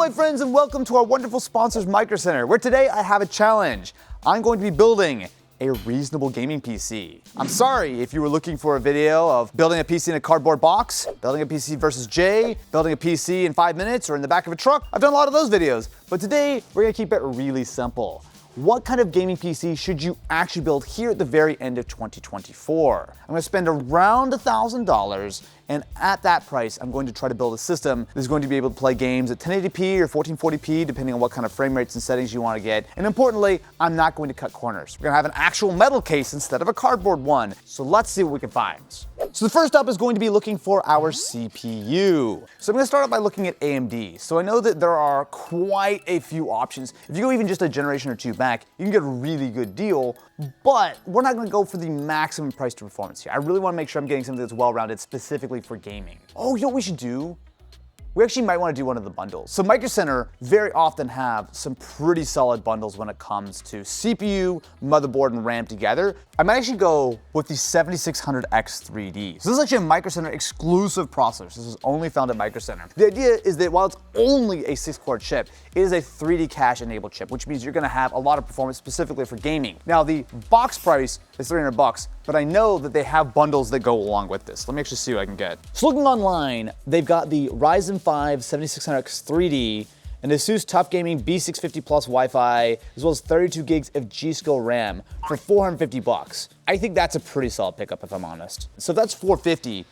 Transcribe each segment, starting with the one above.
my friends, and welcome to our wonderful sponsors, Micro Center, where today I have a challenge. I'm going to be building a reasonable gaming PC. I'm sorry if you were looking for a video of building a PC in a cardboard box, building a PC versus Jay, building a PC in 5 minutes or in the back of a truck. I've done a lot of those videos, but today we're gonna keep it really simple. What kind of gaming PC should you actually build here at the very end of 2024? I'm gonna spend around $1,000, and at that price, I'm going to try to build a system that's going to be able to play games at 1080p or 1440p, depending on what kind of frame rates and settings you want to get. And importantly, I'm not going to cut corners. We're gonna have an actual metal case instead of a cardboard one. So let's see what we can find. So the first up is going to be looking for our CPU. So I'm gonna start out by looking at AMD. So I know that there are quite a few options. If you go even just a generation or two back, you can get a really good deal, but we're not gonna go for the maximum price to performance here. I really wanna make sure I'm getting something that's well-rounded specifically for gaming. Oh, you know what we should do? We actually might want to do one of the bundles. So Micro Center very often have some pretty solid bundles when it comes to CPU, motherboard, and RAM together. I might actually go with the 7600X 3D. So this is actually a Micro Center exclusive processor. This is only found at Micro Center. The idea is that while it's only a 6-core chip, it is a 3D cache enabled chip, which means you're gonna have a lot of performance specifically for gaming. Now the box price is $300, but I know that they have bundles that go along with this. Let me actually see what I can get. So looking online, they've got the Ryzen 5 7600X 3D and ASUS Tough Gaming B650 Plus Wi-Fi, as well as 32 gigs of G-Skill RAM for $450. I think that's a pretty solid pickup if I'm honest. So if that's $450,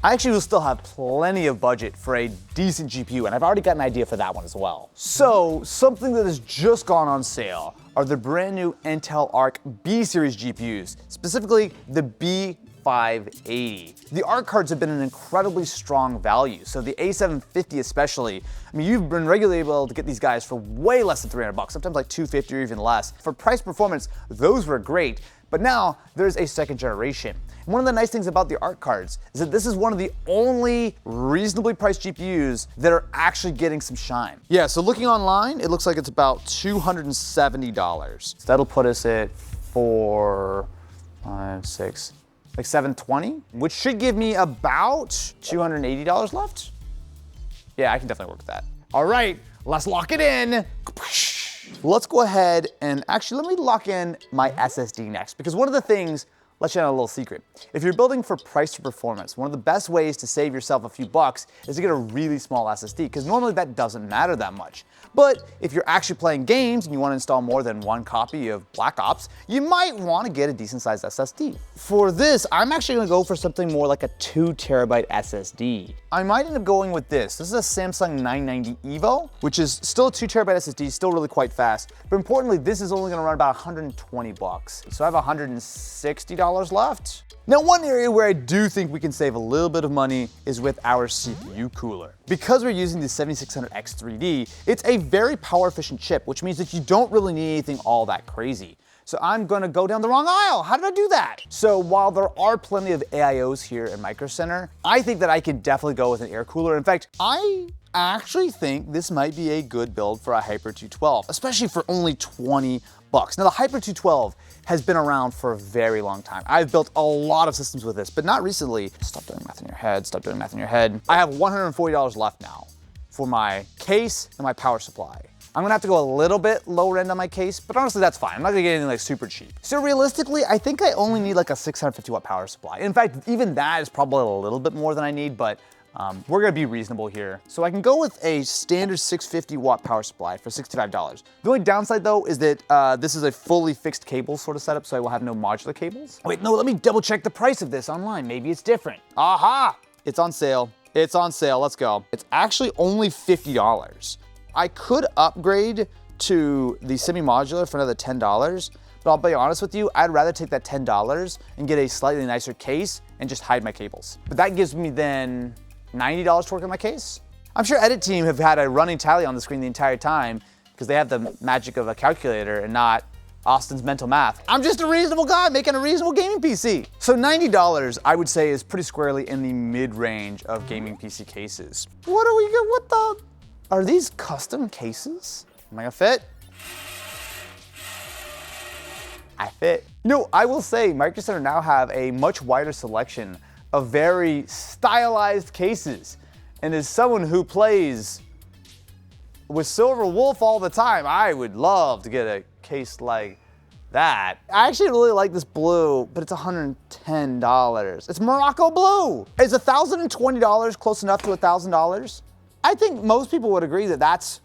I actually will still have plenty of budget for a decent GPU, and I've already got an idea for that one as well. So something that has just gone on sale are the brand new Intel ARC B series GPUs, specifically the B580. The ARC cards have been an incredibly strong value, so the A750 especially. I mean, you've been regularly able to get these guys for way less than $300, sometimes like $250 or even less. For price performance, those were great, but now there's a second generation. And one of the nice things about the ARC cards is that this is one of the only reasonably priced GPUs that are actually getting some shine. Yeah, so looking online, it looks like it's about $270. So that'll put us at 4, 5, 6, like $720, which should give me about $280 left. Yeah, I can definitely work with that. All right, let's lock it in. Let's go ahead and actually let me lock in my SSD next, because one of the things, let's share a little secret. If you're building for price to performance, one of the best ways to save yourself a few bucks is to get a really small SSD, because normally that doesn't matter that much. But if you're actually playing games and you want to install more than one copy of Black Ops, you might want to get a decent sized SSD. For this, I'm actually going to go for something more like a 2 terabyte SSD. I might end up going with this. This is a Samsung 990 EVO, which is still a 2 terabyte SSD, still really quite fast. But importantly, this is only going to run about $120. So I have $160 left. Now, one area where I do think we can save a little bit of money is with our CPU cooler. Because we're using the 7600X 3D, it's a very power efficient chip, which means that you don't really need anything all that crazy. So I'm gonna go down the wrong aisle. How did I do that? So while there are plenty of AIOs here at Micro Center, I think that I can definitely go with an air cooler. In fact, I actually think this might be a good build for a Hyper 212, especially for only $20. Now the Hyper 212 has been around for a very long time. I've built a lot of systems with this, but not recently. Stop doing math in your head, stop doing math in your head. I have $140 left now for my case and my power supply. I'm gonna have to go a little bit lower end on my case, but honestly, that's fine. I'm not gonna get anything like super cheap. So realistically, I think I only need like a 650 watt power supply. In fact, even that is probably a little bit more than I need, but we're gonna be reasonable here. So I can go with a standard 650 watt power supply for $65. The only downside though is that this is a fully fixed cable sort of setup, so I will have no modular cables. Wait, no, let me double check the price of this online. Maybe it's different. Aha! It's on sale. It's on sale, let's go. It's actually only $50. I could upgrade to the semi-modular for another $10, but I'll be honest with you, I'd rather take that $10 and get a slightly nicer case and just hide my cables. But that gives me then $90 to work on my case. I'm sure Edit Team have had a running tally on the screen the entire time because they have the magic of a calculator and not Austin's mental math. I'm just a reasonable guy making a reasonable gaming PC. So $90, I would say, is pretty squarely in the mid-range of gaming PC cases. What the? Are these custom cases? Am I gonna fit? I fit. You know, I will say Micro Center now have a much wider selection of very stylized cases. And as someone who plays with Silver Wolf all the time. I would love to get a case like that. I actually really like this blue, but it's $110. It's Morocco blue. Is $1,020 close enough to $1,000? I think most people would agree that that's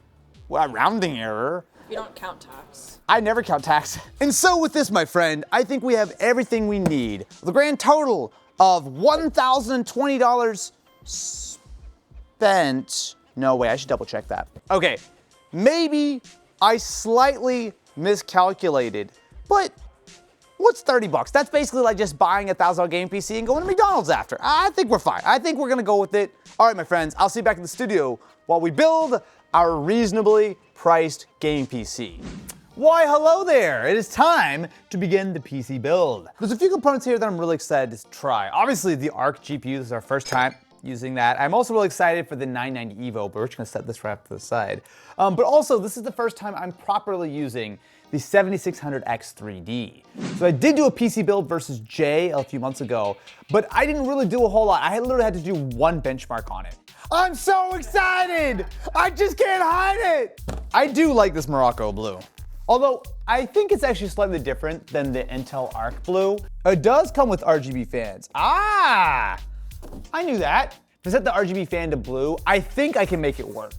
a rounding error. You don't count tax. I never count tax. And so with this, my friend, I think we have everything we need. The grand total of $1,020 spent. No way, I should double check that. Okay, maybe I slightly miscalculated, but what's 30 bucks? That's basically like just buying a $1,000 game PC and going to McDonald's after. I think we're fine. I think we're gonna go with it. All right, my friends, I'll see you back in the studio while we build our reasonably priced gaming PC. Why, hello there. It is time to begin the PC build. There's a few components here that I'm really excited to try. Obviously, the ARC GPU, this is our first time using that. I'm also really excited for the 990 Evo, but we're just gonna set this right up to the side. But also, this is the first time I'm properly using the 7600X 3D. So I did do a PC build versus Jay a few months ago, but I didn't really do a whole lot. I literally had to do one benchmark on it. I'm so excited! I just can't hide it! I do like this Morocco blue. Although, I think it's actually slightly different than the Intel ARC blue. It does come with RGB fans. Ah! I knew that. If I set the RGB fan to blue, I think I can make it work.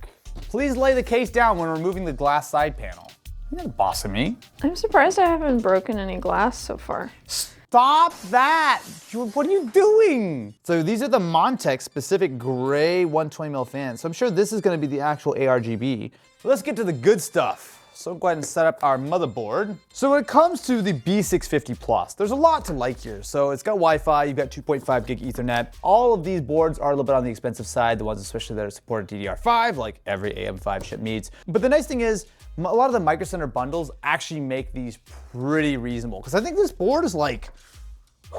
Please lay the case down when removing the glass side panel. You're not bossing me. I'm surprised I haven't broken any glass so far. Stop that! What are you doing? So these are the Montech specific gray 120mm fans. So I'm sure this is gonna be the actual ARGB. Let's get to the good stuff. So go ahead and set up our motherboard. So when it comes to the B650 Plus, there's a lot to like here. So it's got Wi-Fi, you've got 2.5 gig Ethernet. All of these boards are a little bit on the expensive side, the ones especially that are supported DDR5, like every AM5 chip needs. But the nice thing is, a lot of the Micro Center bundles actually make these pretty reasonable. Because I think this board is like,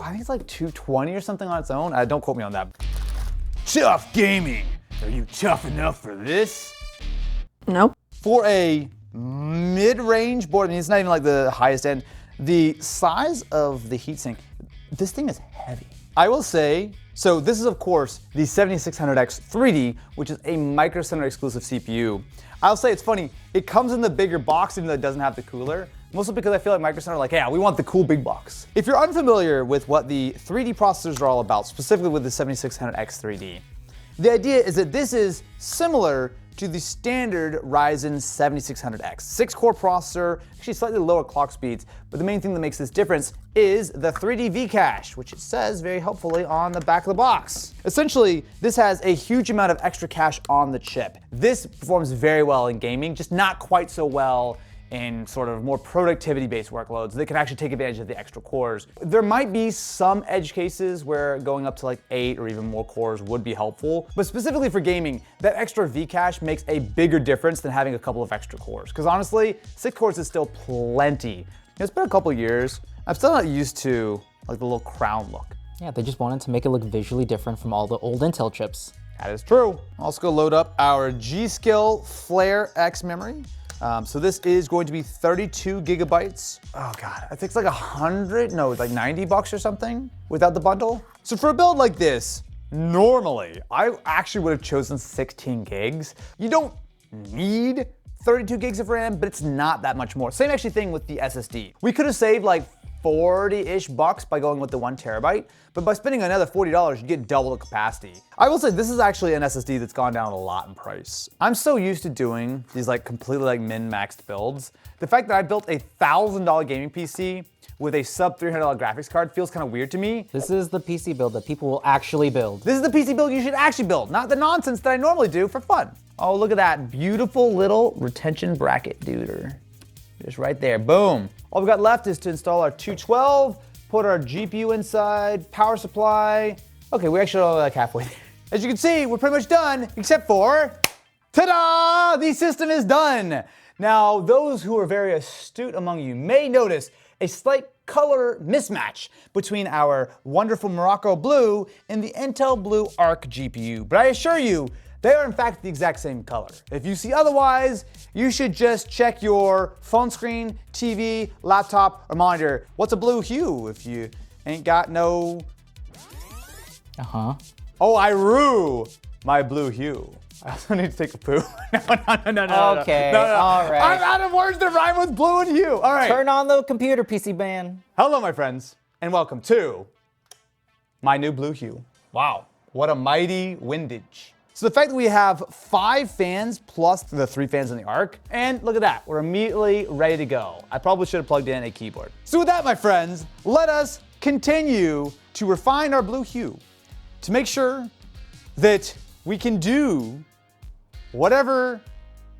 I think it's like $220 or something on its own. Don't quote me on that. Tough gaming. Are you tough enough for this? Nope. For a mid-range board, I mean, it's not even like the highest end. The size of the heatsink, this thing is heavy. I will say, so this is of course the 7600X 3D, which is a Micro Center-exclusive CPU. I'll say it's funny, it comes in the bigger box even though it doesn't have the cooler, mostly because I feel like Micro Center are like, yeah, we want the cool big box. If you're unfamiliar with what the 3D processors are all about, specifically with the 7600X 3D, the idea is that this is similar to the standard Ryzen 7600X. 6-core processor, actually slightly lower clock speeds, but the main thing that makes this difference is the 3D V-cache, which it says very helpfully on the back of the box. Essentially, this has a huge amount of extra cache on the chip. This performs very well in gaming, just not quite so well in sort of more productivity-based workloads that can actually take advantage of the extra cores. There might be some edge cases where going up to like 8 or even more cores would be helpful, but specifically for gaming, that extra V-cache makes a bigger difference than having a couple of extra cores. Because honestly, 6 cores is still plenty. It's been a couple years. I'm still not used to like the little crown look. Yeah, they just wanted to make it look visually different from all the old Intel chips. That is true. Also go load up our G.Skill Flare X memory. So this is going to be 32 gigabytes. Oh God, I think it's like 100, no, it's like 90 bucks or something without the bundle. So for a build like this, normally, I actually would have chosen 16 gigs. You don't need 32 gigs of RAM, but it's not that much more. Same actually thing with the SSD. We could have saved like 40-ish bucks by going with the 1 terabyte, but by spending another $40, you get double the capacity. I will say this is actually an SSD that's gone down a lot in price. I'm so used to doing these like completely like min-maxed builds. The fact that I built a $1,000 gaming PC with a sub $300 graphics card feels kind of weird to me. This is the PC build that people will actually build. This is the PC build you should actually build, not the nonsense that I normally do for fun. Oh, look at that beautiful little retention bracket duder. Just right there, boom. All we've got left is to install our 212, put our GPU inside, power supply. Okay, we're actually only like halfway there. As you can see, we're pretty much done, except for, ta-da! The system is done. Now, those who are very astute among you may notice a slight color mismatch between our wonderful Morocco blue and the Intel Blue ARC GPU. But I assure you, they are in fact the exact same color. If you see otherwise, you should just check your phone screen, TV, laptop, or monitor. What's a blue hue if you ain't got no... Uh-huh. Oh, I rue my blue hue. I also need to take a poo. No. Okay, No. all right. I'm out of words to rhyme with blue and hue. All right. Turn on the computer, PC ban. Hello, my friends, and welcome to my new blue hue. Wow, what a mighty windage. So the fact that we have 5 fans plus the 3 fans in the ARC, and look at that, we're immediately ready to go. I probably should have plugged in a keyboard. So with that, my friends, let us continue to refine our blue hue to make sure that we can do whatever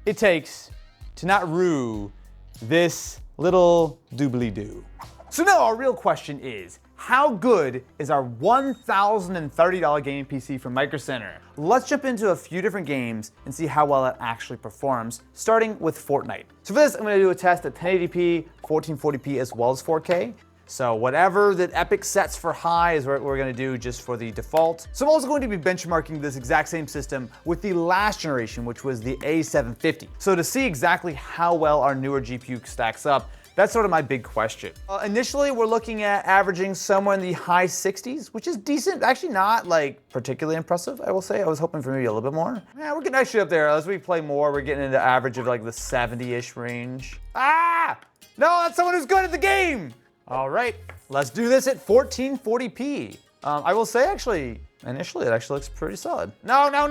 it takes to not rue this little doobly-doo. So now our real question is, how good is our $1,030 gaming PC from Micro Center? Let's jump into a few different games and see how well it actually performs, starting with Fortnite. So for this, I'm gonna do a test at 1080p, 1440p, as well as 4K. So whatever that Epic sets for high is what we're gonna do just for the default. So I'm also going to be benchmarking this exact same system with the last generation, which was the A750. So to see exactly how well our newer GPU stacks up, that's sort of my big question. Initially, we're looking at averaging somewhere in the high 60s, which is decent. Actually not like particularly impressive, I will say. I was hoping for maybe a little bit more. Yeah, we're getting actually up there. As we play more, we're getting into average of like the 70-ish range. Ah! No, that's someone who's good at the game! All right, let's do this at 1440p. I will say actually, initially it actually looks pretty solid. No, don't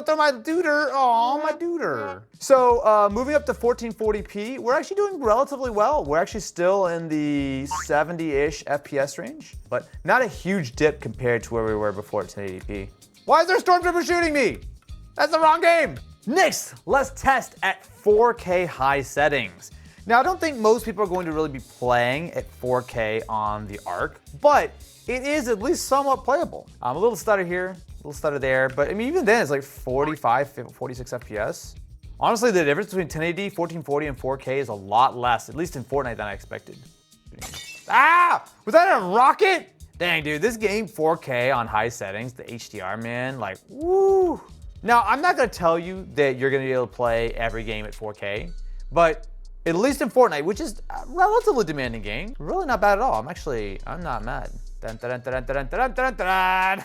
throw my duder. Oh, my duder. So moving up to 1440p, we're actually doing relatively well. We're actually still in the 70-ish FPS range, but not a huge dip compared to where we were before at 1080p. Why is there a stormtrooper shooting me? That's the wrong game. Next, let's test at 4K high settings. Now, I don't think most people are going to really be playing at 4K on the ARC, but it is at least somewhat playable. A little stutter here, a little stutter there, but I mean, even then it's like 45, 46 FPS. Honestly, the difference between 1080, 1440, and 4K is a lot less, at least in Fortnite, than I expected. Ah! Was that a rocket? Dang, dude, this game 4K on high settings, the HDR, man, like, woo! Now, I'm not gonna tell you that you're gonna be able to play every game at 4K, but at least in Fortnite, which is a relatively demanding game, really not bad at all. I'm not mad. Dun, dun, dun, dun, dun, dun, dun, dun.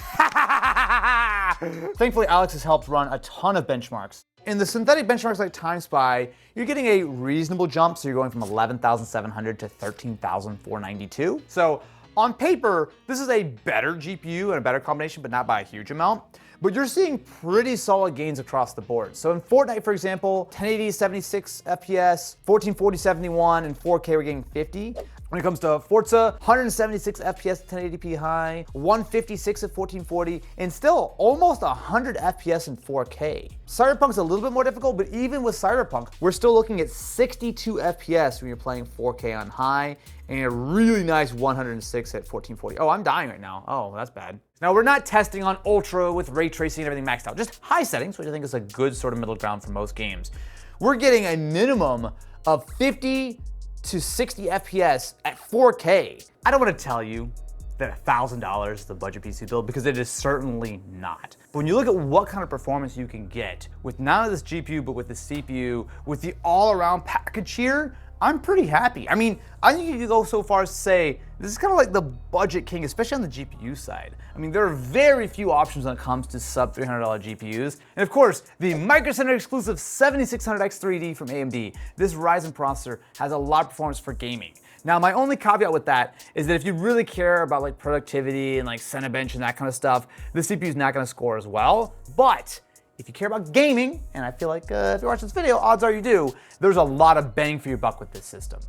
Thankfully, Alex has helped run a ton of benchmarks. In the synthetic benchmarks like TimeSpy, you're getting a reasonable jump, so you're going from 11,700 to 13,492. So on paper, this is a better GPU and a better combination, but not by a huge amount. But you're seeing pretty solid gains across the board. So in Fortnite, for example, 1080 76 FPS, 1440 71, and 4K we're getting 50. When it comes to Forza, 176 FPS 1080p high, 156 at 1440, and still almost 100 FPS in 4K. Cyberpunk's a little bit more difficult, but even with Cyberpunk, we're still looking at 62 FPS when you're playing 4K on high, and a really nice 106 at 1440. Oh, I'm dying right now. Oh, that's bad. Now, we're not testing on ultra with ray tracing and everything maxed out, just high settings, which I think is a good sort of middle ground for most games. We're getting a minimum of 50 to 60 FPS at 4K. I don't want to tell you that $1,000 is the budget PC build, because it is certainly not. But when you look at what kind of performance you can get with not only this GPU, but with the CPU, with the all-around package here, I'm pretty happy. I mean, I think you could go so far as to say this is kind of like the budget king, especially on the GPU side. I mean, there are very few options when it comes to sub $300 GPUs. And of course, the Micro Center-exclusive 7600X3D from AMD. This Ryzen processor has a lot of performance for gaming. Now, my only caveat with that is that if you really care about like productivity and like Cinebench and that kind of stuff, the CPU is not going to score as well. But if you care about gaming, and I feel like if you're watching this video, odds are you do, there's a lot of bang for your buck with this system.